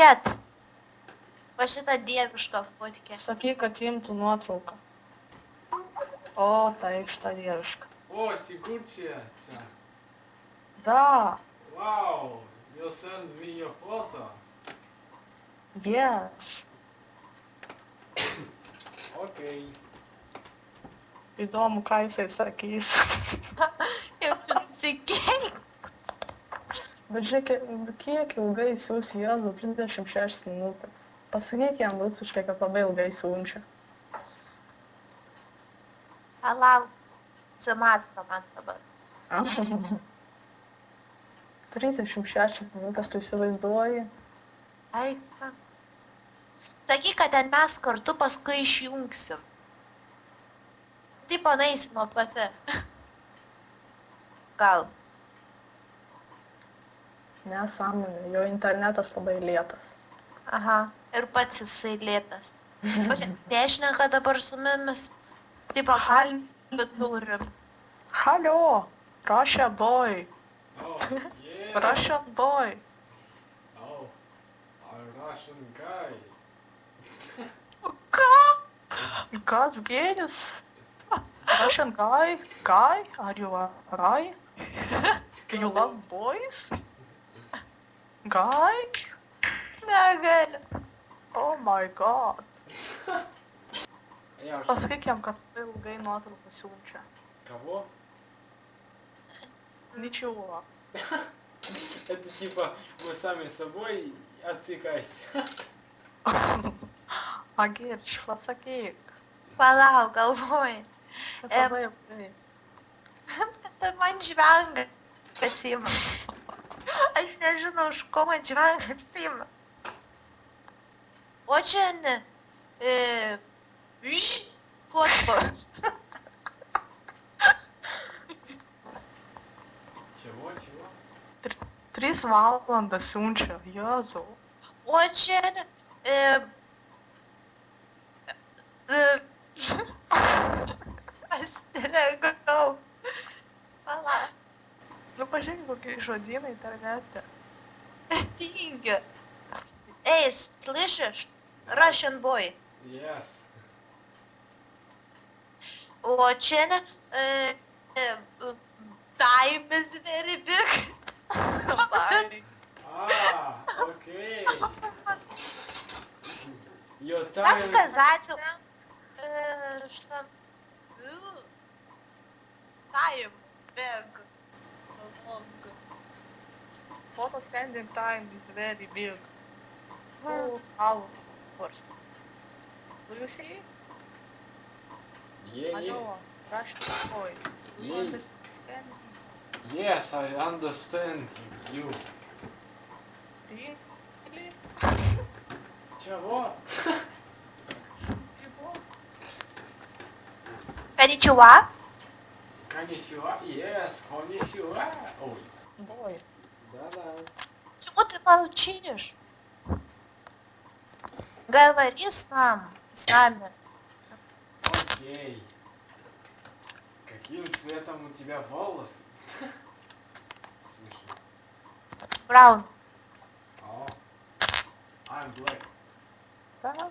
žiūrėt. Va šitą dievišką fotkę. Sakyk, kad imtų nuotrauką. O, taip, šitą dievišką. О, Sigurcia. Da, Wow, you send me your photo. yes. Okay. Įdomu, ką jisai sakys. Ir prisikenk. Bet žiūrėk, kiek ilgai siūs Jėzų, 36 minutės. Pasakyk jam rusiškai, kad labai ilgai siunčia. Palauk. Atsimasto man dabar. 36 minutės, tu įsivaizduoji. Eik, sakyk, kad ten mes kartu paskui išjungsim. Taip panaisim nuo pase. Gal. Nesąmonė, jo internetas labai lėtas. Aha. Ir pats jisai lėtas. Nešneka dabar su mumis. Taip pakalbėt turim. Halio, Russia boy, Oh, yeah. Russian boy. Oh, I'm Russian guy. Ką? Kas gėjus? Russian guy, are you a guy? You love boys? Guy? Negaliu. Oh my god. Я уж... Pasakyk jam, kad labai ilgai nuotrauką siunčia. Кого? Ничего. Это типа мы сами собой отсекайся. Agirč, pasakyk. Palauk, galvoju. Kad labai ilgai. Tai man žvenga pasima. Aš nežinau, už ko man žvenga pasima. O čia ne. Fotko. Чего? 3 valandas siunčia, Jėzau. O čia ne. Aš nereagau. Palauk. Nu pažiūrėk, kokie žodynai internete. Tingiu. Эй, слышишь? Russian boy. Yes. Очень time is very big. Bye. А, окей. Your Как time... сказать? Что? Time big. Long. Photo sending time is very big. 2 hours. Do you see? Yeah, yeah. Hello, Russian boy. Do you Yeah. understand me? Yes, I understand you. Really? Чего? Чего? Коничева? Конnichiwa? Yes, konnichiwa. Ой, Boy. да-да. Чего ты молчишь? Говори с нами. Окей. Каким цветом у тебя волосы? Смешно. Браун. О, I'm black. Да?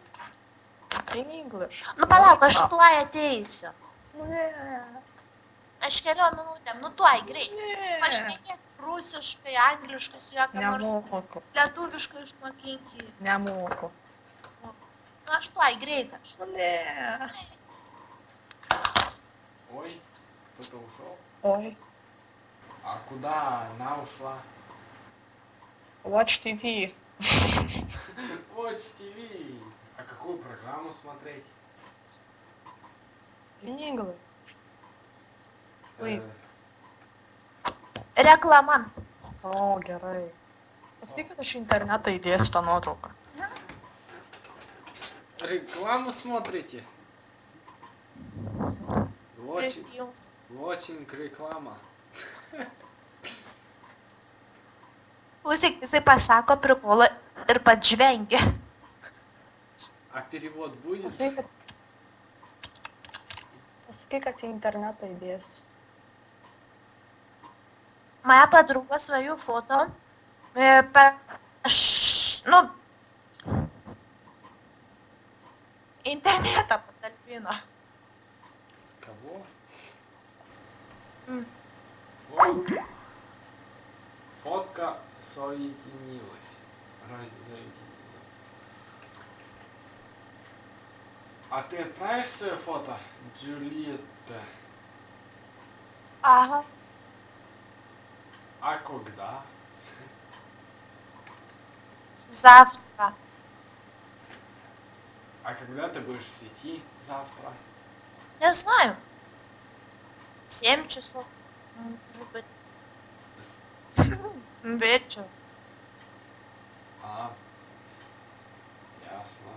In English. Nu palauk, aš tuoj ateisiu. Ne. Aš keliom minutėm, nu tuoj greit. Ne. Pašnekėk rusiškai, angliškai, su jokia nors Nemoku. lietuviškai išmokinki. Nemoku. Nu aš tuoj greit aš. Ne. Ой, кто-то ушел. Ой. А куда она ушла? Watch TV. Watch TV. А какую программу смотреть? In English. Please. Reklama. O, gerai. Pasakyk, kad aš į internetą įdėsiu tą nuotrauką. Рекламу смотрите? Prisijung. Watching реклама. Klausyk, jisai pasako prikolą ir pats žvengia. А перевод будет? Pasakyk, kad į internetą įdėsiu. Моя подруга свою фото, интернета поtalpino. Кого? М. Вот. Фотка соединилась. Разъединилась. А ты отправишь свое фото, Джульетта? Ага. А когда? Завтра. А когда ты будешь в сети завтра? Не знаю. 7 часов. Может быть. Вечер. А, ясно.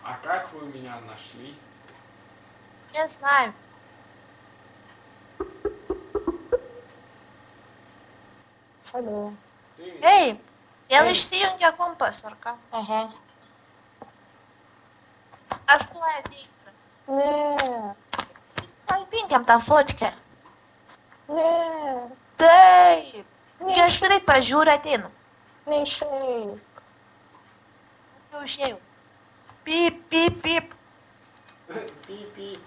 А как вы меня нашли? Не знаю. Алло. Ты меня- Ей, я лишь сиюнья компасорка. Ага. А что это игры? Не, Альбинкам там фотки. не, Dei! Я ж grib pažiūrēt in. не šeit. Jau išėjau. Pip, pip, pip. Пи-пи.